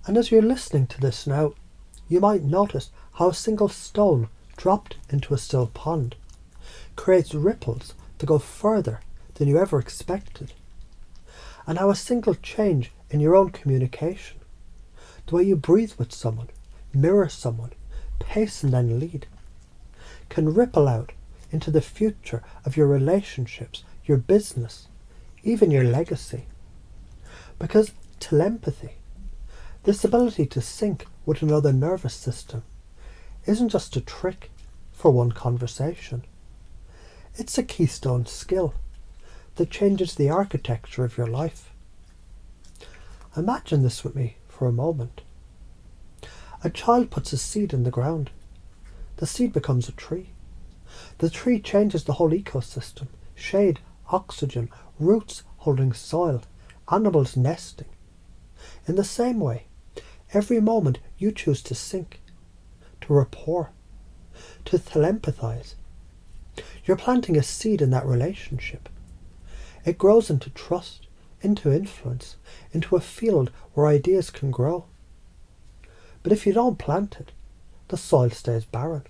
And as you're listening to this now, you might notice how a single stone dropped into a still pond creates ripples that go further than you ever expected. And how a single change in your own communication, the way you breathe with someone, mirror someone, pace and then lead, can ripple out into the future of your relationships, your business, even your legacy. Because telempathy, this ability to sync with another nervous system, isn't just a trick for one conversation. It's a keystone skill that changes the architecture of your life. Imagine this with me for a moment. A child puts a seed in the ground. The seed becomes a tree. The tree changes the whole ecosystem: shade, oxygen, roots holding soil, animals nesting. In the same way, every moment you choose to sync, to rapport, to telempathize, you're planting a seed in that relationship. It grows into trust, into influence, into a field where ideas can grow. But if you don't plant it, the soil stays barren.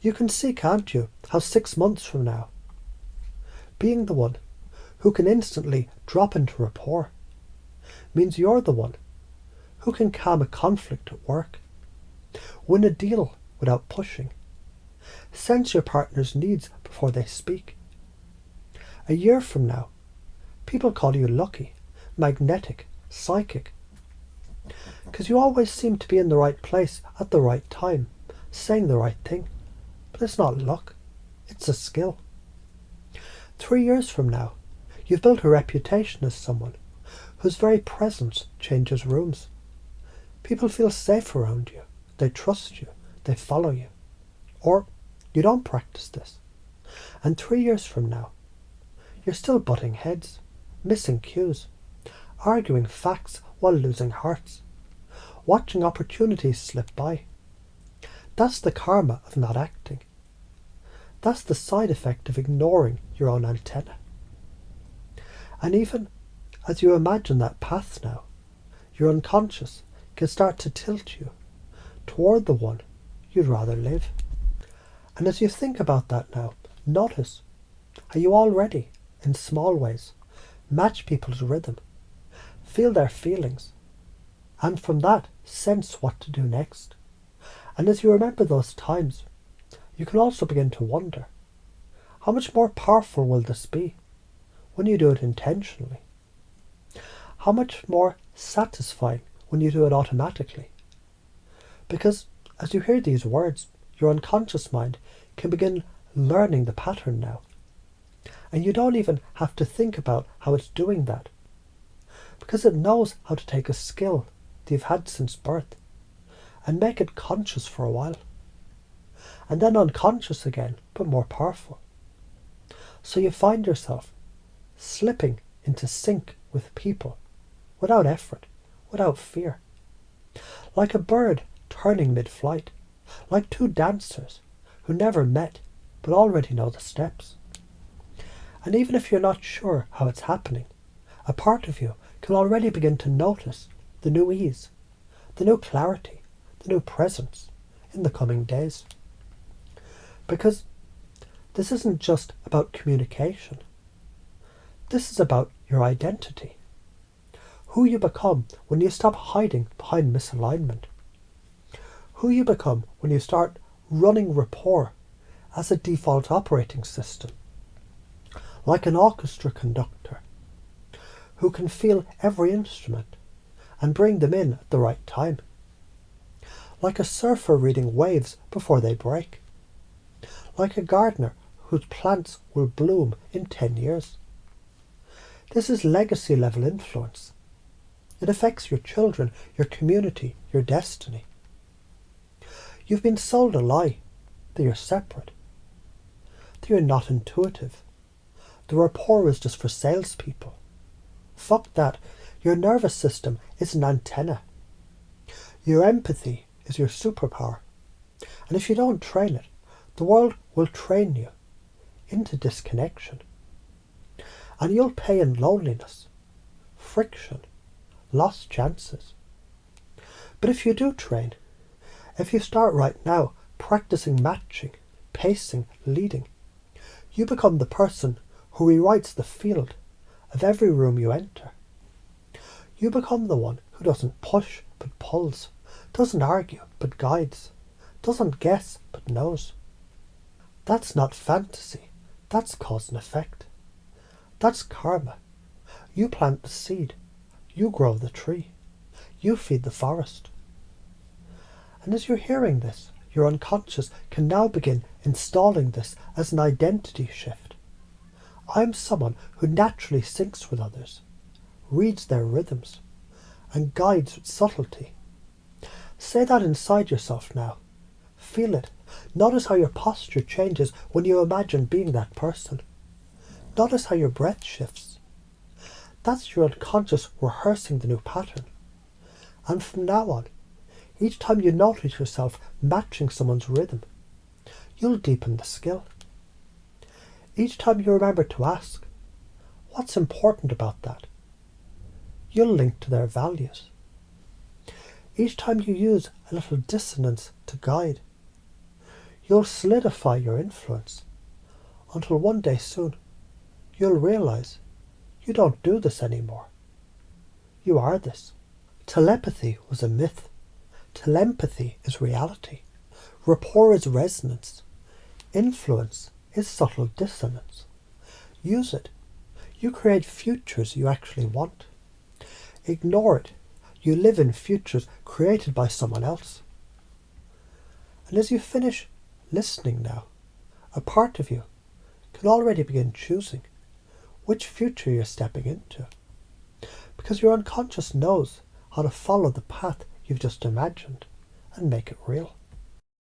You can see, can't you, how 6 months from now, being the one who can instantly drop into rapport means you're the one who can calm a conflict at work, win a deal without pushing, sense your partner's needs before they speak. A year from now, people call you lucky, magnetic, psychic, because you always seem to be in the right place at the right time, saying the right thing. But it's not luck, it's a skill. 3 years from now, you've built a reputation as someone whose very presence changes rooms. People feel safe around you, they trust you, they follow you. Or you don't practice this, and 3 years from now, you're still butting heads, missing cues, arguing facts while losing hearts, watching opportunities slip by. That's the karma of not acting. That's the side effect of ignoring your own antenna. And even as you imagine that path now, your unconscious can start to tilt you toward the one you'd rather live. And as you think about that now, notice how you already, in small ways, match people's rhythm, feel their feelings, and from that sense what to do next. And as you remember those times, you can also begin to wonder, how much more powerful will this be when you do it intentionally? How much more satisfying when you do it automatically? Because as you hear these words, your unconscious mind can begin learning the pattern now. And you don't even have to think about how it's doing that, because it knows how to take a skill that you've had since birth and make it conscious for a while, and then unconscious again, but more powerful. So you find yourself slipping into sync with people without effort, without fear, like a bird turning mid-flight, like two dancers who never met but already know the steps. And even if you're not sure how it's happening, a part of you can already begin to notice the new ease, the new clarity, the new presence in the coming days. Because this isn't just about communication. This is about your identity. Who you become when you stop hiding behind misalignment. Who you become when you start running rapport as a default operating system. Like an orchestra conductor who can feel every instrument and bring them in at the right time. Like a surfer reading waves before they break. Like a gardener whose plants will bloom in 10 years. This is legacy level influence. It affects your children, your community, your destiny. You've been sold a lie that you're separate, that you're not intuitive. The rapport is just for salespeople. Fuck that. Your nervous system is an antenna. Your empathy is your superpower. And if you don't train it, the world will train you into disconnection. And you'll pay in loneliness, friction, lost chances. But if you do train, if you start right now practicing matching, pacing, leading, you become the person who rewrites the field of every room you enter. You become the one who doesn't push but pulls, doesn't argue but guides, doesn't guess but knows. That's not fantasy, that's cause and effect. That's karma. You plant the seed, you grow the tree, you feed the forest. And as you're hearing this, your unconscious can now begin installing this as an identity shift. I'm someone who naturally syncs with others, reads their rhythms, and guides with subtlety. Say that inside yourself now. Feel it. Notice how your posture changes when you imagine being that person. Notice how your breath shifts. That's your unconscious rehearsing the new pattern. And from now on, each time you notice yourself matching someone's rhythm, you'll deepen the skill. Each time you remember to ask, what's important about that? You'll link to their values. Each time you use a little dissonance to guide, you'll solidify your influence until one day soon you'll realize you don't do this anymore. You are this. Telepathy was a myth. Telempathy is reality. Rapport is resonance. Influence is subtle dissonance. Use it. You create futures you actually want. Ignore it. You live in futures created by someone else. And as you finish listening now, a part of you can already begin choosing which future you're stepping into. Because your unconscious knows how to follow the path you've just imagined and make it real.